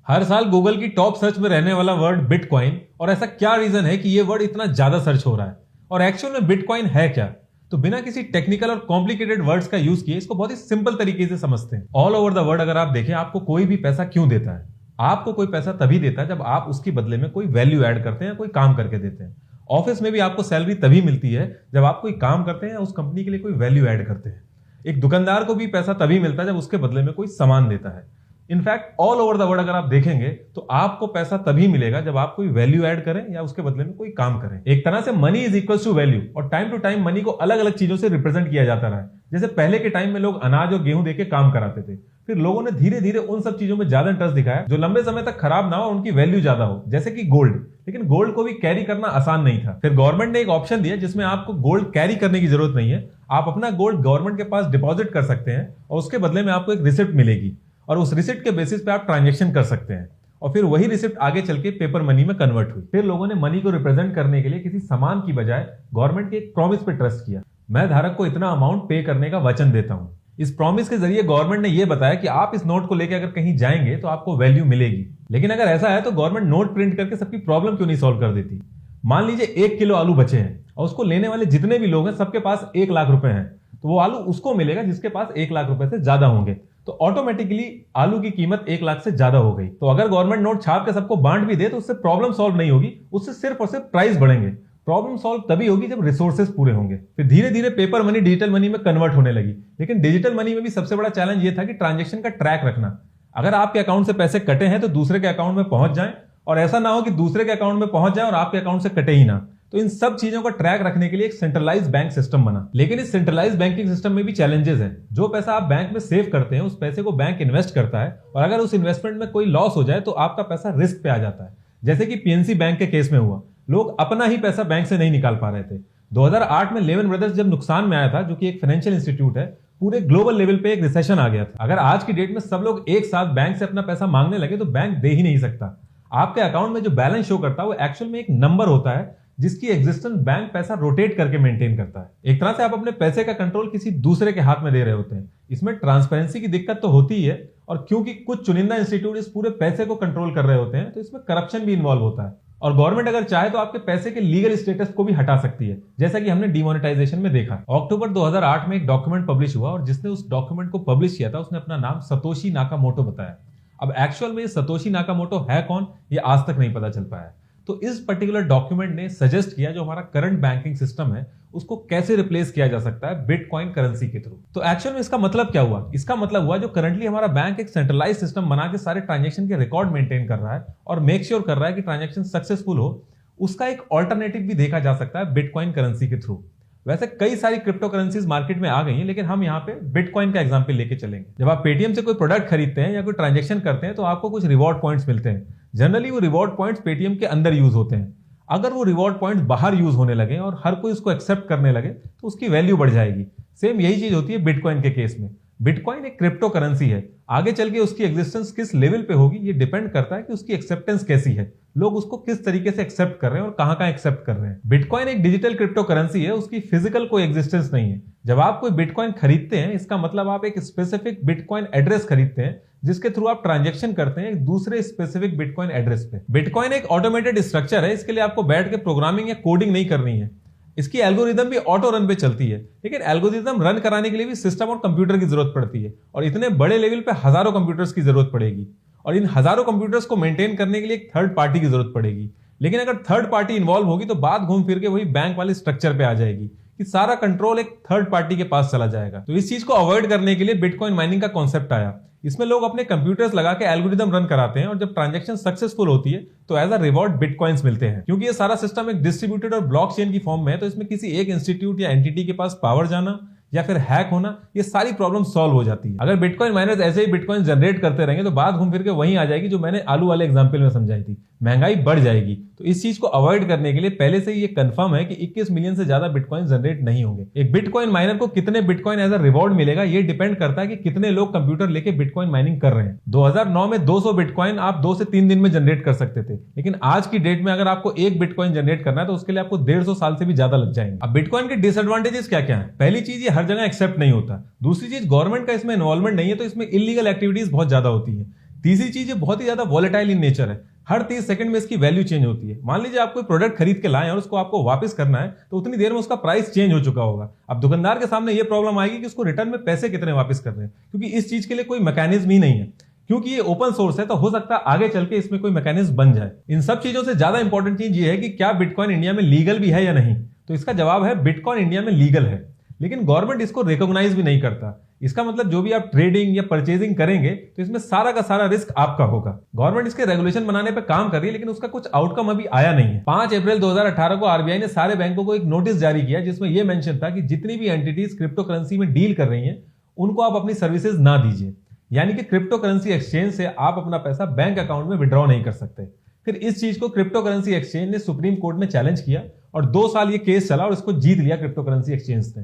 हर साल गूगल की top search में रहने वाला वर्ड बिटकॉइन, और ऐसा क्या रीजन है कि ये वर्ड इतना ज्यादा सर्च हो रहा है, और एक्चुअल में बिटकॉइन है क्या? तो बिना किसी टेक्निकल और कॉम्प्लिकेटेड वर्ड्स का यूज किए इसको बहुत ही सिंपल तरीके से समझते हैं। ऑल ओवर द वर्ल्ड अगर आप देखें, आपको कोई भी पैसा क्यों देता है? आपको कोई पैसा तभी देता है जब आप उसके बदले में कोई वैल्यू ऐड करते हैं या कोई काम करके देते हैं। ऑफिस में भी आपको सैलरी तभी मिलती है जब आप कोई काम करते हैं या उस कंपनी के लिए कोई वैल्यू ऐड करते हैं। एक दुकानदार को भी पैसा तभी मिलता है जब उसके बदले में कोई सामान देता है। In fact all over the world अगर आप देखेंगे तो आपको पैसा तभी मिलेगा जब आप कोई वैल्यू ऐड करें या उसके बदले में कोई काम करें। एक तरह से money is equal to value, और टाइम टू टाइम मनी को अलग अलग चीजों से रिप्रेजेंट किया जाता रहा है। जैसे पहले के टाइम में लोग अनाज और गेहूं देके काम कराते थे, फिर लोगों ने धीरे धीरे उन सब चीजों में ज्यादा इंटरेस्ट दिखाया जो लंबे समय तक खराब ना हो, उनकी वैल्यू ज्यादा हो, जैसे कि गोल्ड। लेकिन गोल्ड को भी कैरी करना आसान नहीं था। फिर गवर्नमेंट ने एक ऑप्शन दिया जिसमें आपको गोल्ड कैरी करने की जरूरत नहीं है, आप अपना गोल्ड गवर्नमेंट के पास डिपॉजिट कर सकते हैं और उसके बदले में आपको एक रिसिप्ट मिलेगी, और उस रिसिप्ट के बेसिस पे आप ट्रांजैक्शन कर सकते हैं। और फिर वही रिसिप्ट आगे चल के पेपर मनी में कन्वर्ट हुई। फिर लोगों ने मनी को रिप्रेजेंट करने के लिए किसी सामान की बजाय गवर्नमेंट के एक प्रॉमिस पे ट्रस्ट किया। मैं धारक को इतना अमाउंट पे करने का वचन देता हूं। इस प्रॉमिस के जरिए गवर्नमेंट ने यह बताया कि आप इस नोट को लेकर अगर कहीं जाएंगे तो आपको वैल्यू मिलेगी। लेकिन अगर ऐसा है तो गवर्नमेंट नोट प्रिंट करके सबकी प्रॉब्लम क्यों नहीं सॉल्व कर देती? मान लीजिए 1 किलो आलू बचे हैं और उसको लेने वाले जितने भी लोग हैं सबके पास 1 लाख रुपए हैं, तो वो आलू उसको मिलेगा जिसके पास 1 लाख रुपए से ज्यादा होंगे, तो ऑटोमेटिकली आलू की कीमत 1 लाख से ज्यादा हो गई। तो अगर गवर्नमेंट नोट छाप के सबको बांट भी दे तो उससे प्रॉब्लम सॉल्व नहीं होगी, उससे सिर्फ और सिर्फ प्राइस बढ़ेंगे। प्रॉब्लम सॉल्व तभी होगी जब रिसोर्सेज पूरे होंगे। फिर धीरे धीरे पेपर मनी डिजिटल मनी में कन्वर्ट होने लगी। लेकिन डिजिटल मनी में भी सबसे बड़ा चैलेंज ये था कि ट्रांजैक्शन का ट्रैक रखना। अगर आपके अकाउंट से पैसे कटे हैं तो दूसरे के अकाउंट में पहुंच जाएं, और ऐसा ना हो कि दूसरे के अकाउंट में पहुंच जाए और आपके अकाउंट से कटे ही ना। तो इन सब चीजों का ट्रैक रखने के लिए एक सेंट्रलाइज्ड बैंक सिस्टम बना। लेकिन इस सेंट्रलाइज्ड बैंकिंग सिस्टम में भी चैलेंजेस हैं। जो पैसा आप बैंक में सेव करते हैं उस पैसे को बैंक इन्वेस्ट करता है, और अगर उस इन्वेस्टमेंट में कोई लॉस हो जाए तो आपका पैसा रिस्क पे आ जाता है। जैसे कि पीएनसी बैंक के केस में हुआ, लोग अपना ही पैसा बैंक से नहीं निकाल पा रहे थे। 2008 में लेमन ब्रदर्स जब नुकसान में आया था, जो कि एक फाइनेंशियल इंस्टीट्यूट है, पूरे ग्लोबल लेवल पे एक रिसेशन आ गया था। अगर आज की डेट में सब लोग एक साथ बैंक से अपना पैसा मांगने लगे तो बैंक दे ही नहीं सकता। आपके अकाउंट में जो बैलेंस शो करता है वो एक्चुअल में एक नंबर होता है जिसकी एग्जिस्टेंस बैंक पैसा रोटेट करके मेंटेन करता है। एक तरह से आप अपने पैसे का कंट्रोल किसी दूसरे के हाथ में दे रहे होते हैं। इसमें ट्रांसपेरेंसी की दिक्कत तो होती ही है, और क्योंकि कुछ चुनिंदा इंस्टीट्यूट इस पूरे पैसे को कंट्रोल कर रहे होते हैं तो इसमें करप्शन भी इन्वॉल्व होता है। और गवर्नमेंट अगर चाहे तो आपके पैसे के लीगल स्टेटस को भी हटा सकती है, जैसा कि हमने डिमोनेटाइजेशन में देखा। अक्टूबर 2008 में एक डॉक्यूमेंट पब्लिश हुआ, और जिसने उस डॉक्यूमेंट को पब्लिश किया था उसने अपना नाम सतोशी नाकामोटो बताया। अब एक्चुअल में सतोशी नाकामोटो है कौन, ये आज तक नहीं पता चल पाया। तो इस पर्टिकुलर डॉक्यूमेंट ने सजेस्ट किया जो हमारा करंट बैंकिंग सिस्टम है उसको कैसे रिप्लेस किया जा सकता है बिटकॉइन करेंसी के थ्रू। तो एक्चुअल में इसका मतलब क्या हुआ? इसका मतलब हुआ जो करंटली हमारा बैंक एक सेंट्रलाइज सिस्टम बना के सारे ट्रांजैक्शन के रिकॉर्ड मेंटेन कर रहा है और मेक श्योर कर रहा है कि ट्रांजैक्शन सक्सेसफुल हो, उसका एक ऑल्टरनेटिव भी देखा जा सकता है बिटकॉइन करेंसी के थ्रू। वैसे कई सारी क्रिप्टो करेंसीज मार्केट में आ गई हैं, लेकिन हम यहाँ पे बिटकॉइन का एग्जांपल लेके चलेंगे। जब आप पेटीएम से कोई प्रोडक्ट खरीदते हैं या कोई ट्रांजैक्शन करते हैं तो आपको कुछ रिवॉर्ड पॉइंट्स मिलते हैं। जनरली वो रिवॉर्ड पॉइंट्स पेटीएम के अंदर यूज होते हैं। अगर वो रिवॉर्ड पॉइंट्स बाहर यूज होने लगे और हर कोई उसको एक्सेप्ट करने लगे तो उसकी वैल्यू बढ़ जाएगी। सेम यही चीज होती है बिटकॉइन के केस में। बिटकॉइन एक क्रिप्टो करेंसी है, आगे चल के उसकी एग्जिस्टेंस किस लेवल पे होगी ये डिपेंड करता है कि उसकी एक्सेप्टेंस कैसी है, लोग उसको किस तरीके से एक्सेप्ट कर रहे हैं और कहां एक्सेप्ट कर रहे हैं। बिटकॉइन एक डिजिटल क्रिप्टो करेंसी है, उसकी फिजिकल कोई एग्जिस्टेंस नहीं है। जब आप कोई बिटकॉइन खरीदते हैं इसका मतलब आप एक स्पेसिफिक बिटकॉइन एड्रेस खरीदते हैं जिसके थ्रू आप ट्रांजैक्शन करते हैं एक दूसरे स्पेसिफिक बिटकॉइन एड्रेस पे। बिटकॉइन एक ऑटोमेटेड स्ट्रक्चर है, इसके लिए आपको बैठ के प्रोग्रामिंग या कोडिंग नहीं करनी है। इसकी एल्गोरिदम भी ऑटो रन पे चलती है, लेकिन एल्गोरिदम रन कराने के लिए भी सिस्टम और कंप्यूटर की जरूरत पड़ती है, और इतने बड़े लेवल पे हजारों कंप्यूटर्स की जरूरत पड़ेगी, और इन हजारों कंप्यूटर्स को मेंटेन करने के लिए एक थर्ड पार्टी की जरूरत पड़ेगी। लेकिन अगर थर्ड पार्टी इन्वॉल्व होगी तो बात घूम फिर के वही बैंक वाले स्ट्रक्चर पे आ जाएगी कि सारा कंट्रोल एक थर्ड पार्टी के पास चला जाएगा। तो इस चीज को अवॉइड करने के लिए बिटकॉइन माइनिंग का कॉन्सेप्ट आया। इसमें लोग अपने कंप्यूटर्स लगा के एल्गोरिदम रन कराते हैं, और जब ट्रांजैक्शन सक्सेसफुल होती है तो एज अ रिवॉर्ड बिटकॉइंस मिलते हैं। क्योंकि ये सारा सिस्टम एक डिस्ट्रीब्यूटेड और ब्लॉकचेन की फॉर्म में है, तो इसमें किसी एक इंस्टीट्यूट या एंटिटी के पास पावर जाना या फिर हैक होना, ये सारी प्रॉब्लम सॉल्व हो जाती है। अगर बिटकॉइन माइनर्स ऐसे ही बिटकॉइन जनरेट करते रहेंगे तो बात घूम फिर के वहीं आ जाएगी जो मैंने आलू वाले एग्जांपल में समझाई थी, महंगाई बढ़ जाएगी। तो इस चीज को अवॉइड करने के लिए पहले से ही ये कंफर्म है कि 21 मिलियन से ज्यादा बिटकॉइन जनरेट नहीं होंगे। एक बिटकॉइन माइनर को कितने बिटकॉइन एज अ रिवॉर्ड मिलेगा ये डिपेंड करता है कि कितने लोग कंप्यूटर लेके बिटकॉइन माइनिंग कर रहे हैं। 2009 में 200 बिटकॉइन आप 2 से 3 दिन में जनरेट कर सकते थे, लेकिन आज की डेट में अगर आपको एक बिटकॉइन जनरेट करना है तो उसके लिए आपको 150 साल से भी ज्यादा लग जाएंगे। अब बिटकॉइन के डिसएडवांटेजेस क्या क्या है? पहली चीज, ये हर जगह एक्सेप्ट नहीं होता। दूसरी चीज, गवर्नमेंट का इसमें इन्वॉल्वमेंट नहीं है, तो इसमें इलीगल एक्टिविटीज बहुत ज्यादा होती है। तीसरी चीज, ये बहुत ही ज्यादा वॉलेटाइल इन नेचर है। हर 30 सेकंड में इसकी वैल्यू चेंज होती है। मान लीजिए आप कोई प्रोडक्ट खरीद के लाएं और उसको आपको वापस करना है, तो उतनी देर में उसका प्राइस चेंज हो चुका होगा। अब दुकानदार के सामने ये प्रॉब्लम आएगी कि उसको रिटर्न में पैसे कितने वापस करने हैं, क्योंकि इस चीज के लिए कोई मैकेनिज्म ही नहीं है। क्योंकि ये ओपन सोर्स है, तो हो सकता है आगे चल के इसमें कोई मैकेनिज्म बन जाए। इन सब चीजों से ज्यादा इंपॉर्टेंट चीज ये है कि क्या बिटकॉइन इंडिया में लीगल भी है या नहीं। तो इसका जवाब है बिटकॉइन इंडिया में लीगल है, लेकिन गवर्नमेंट इसको रिकॉग्नाइज भी नहीं करता। इसका मतलब जो भी आप ट्रेडिंग या परचेजिंग करेंगे तो इसमें सारा का सारा रिस्क आपका होगा। गवर्नमेंट इसके रेगुलेशन बनाने पे काम कर रही है, लेकिन उसका कुछ आउटकम अभी आया नहीं है। 5 अप्रैल 2018 को आरबीआई ने सारे बैंकों को एक नोटिस जारी किया, जिसमें यह मेंशन था कि जितनी भी एंटिटीज क्रिप्टो करेंसी में डील कर रही हैं उनको आप अपनी सर्विसेज ना दीजिए। यानी कि क्रिप्टो करेंसी एक्सचेंज से आप अपना पैसा बैंक अकाउंट में विड्रॉ नहीं कर सकते। फिर इस चीज को क्रिप्टो करेंसी एक्सचेंज ने सुप्रीम कोर्ट में चैलेंज किया और 2 साल ये केस चला और इसको जीत लिया क्रिप्टो करेंसी एक्सचेंज ने।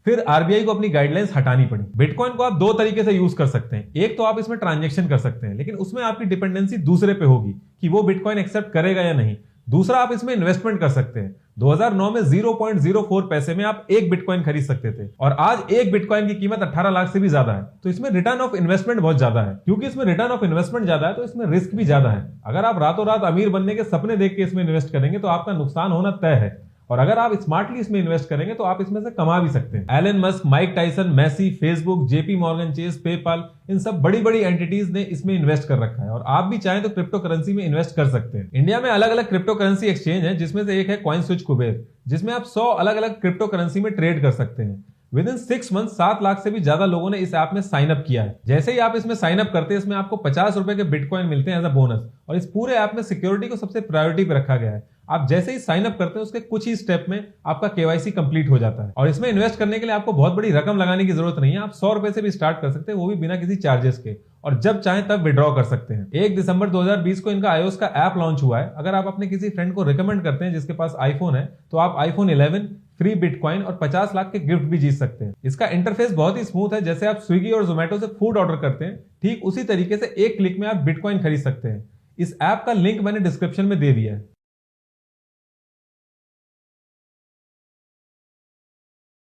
फिर आरबीआई को अपनी गाइडलाइंस हटानी पड़ी। बिटकॉइन को आप 2 तरीके से यूज कर सकते हैं। एक तो आप इसमें ट्रांजैक्शन कर सकते हैं, लेकिन उसमें आपकी डिपेंडेंसी दूसरे पे होगी कि वो बिटकॉइन एक्सेप्ट करेगा या नहीं। दूसरा, आप इसमें इन्वेस्टमेंट कर सकते हैं। 2009 में 0.04 पैसे में आप एक बिटकॉइन खरीद सकते थे और आज एक बिटकॉइन की कीमत 18 लाख से भी ज्यादा है। तो इसमें रिटर्न ऑफ इन्वेस्टमेंट बहुत ज्यादा है। क्योंकि इसमें रिटर्न ऑफ इन्वेस्टमेंट ज्यादा है तो इसमें रिस्क भी ज्यादा है। अगर आप रातों रात अमीर बनने के सपने देख के इसमें इन्वेस्ट करेंगे तो आपका नुकसान होना तय है, और अगर आप स्मार्टली इसमें इन्वेस्ट करेंगे तो आप इसमें से कमा भी सकते हैं। Elon Musk, Mike Tyson, Messi, Facebook, JP Morgan Chase, PayPal, इन सब बड़ी बड़ी एंटिटीज ने इसमें इन्वेस्ट कर रखा है और आप भी चाहें तो क्रिप्टो करेंसी में इन्वेस्ट कर सकते हैं। इंडिया में अलग अलग क्रिप्टो करेंसी एक्सचेंज है, जिसमें से एक है कॉइन स्विच कुबेर, जिसमें आप 100 अलग अलग क्रिप्टो करेंसी में ट्रेड कर सकते हैं। विद इन 6 मंथ 7 लाख से भी ज्यादा लोगों ने इस ऐप में साइन अप किया है। जैसे ही आप इसमें साइन अप करते हैं, इसमें आपको 50 रुपए के बिटकॉइन मिलते हैं एज अ बोनस, और इस पूरे ऐप में सिक्योरिटी को सबसे प्रायोरिटी पे रखा गया है। आप जैसे ही साइन अप करते हैं उसके कुछ ही स्टेप में आपका केवाईसी कंप्लीट हो जाता है। और इसमें इन्वेस्ट करने के लिए आपको बहुत बड़ी रकम लगाने की जरूरत नहीं है। आप 100 रुपए से भी स्टार्ट कर सकते हैं, वो भी बिना किसी चार्जेस के, और जब चाहें तब विड्रॉ कर सकते हैं। 1 दिसंबर 2020 को इनका iOS का ऐप लॉन्च हुआ है। अगर आप अपने किसी फ्रेंड को रिकमेंड करते हैं जिसके पास आईफोन है, तो आप आईफोन 11 फ्री बिटकॉइन और 50 लाख के गिफ्ट भी जीत सकते हैं। इसका इंटरफेस बहुत ही स्मूथ है। जैसे आप स्विगी और जोमेटो से फूड ऑर्डर करते हैं, ठीक उसी तरीके से एक क्लिक में आप बिटकॉइन खरीद सकते हैं। इस ऐप का लिंक मैंने डिस्क्रिप्शन में दे दिया है।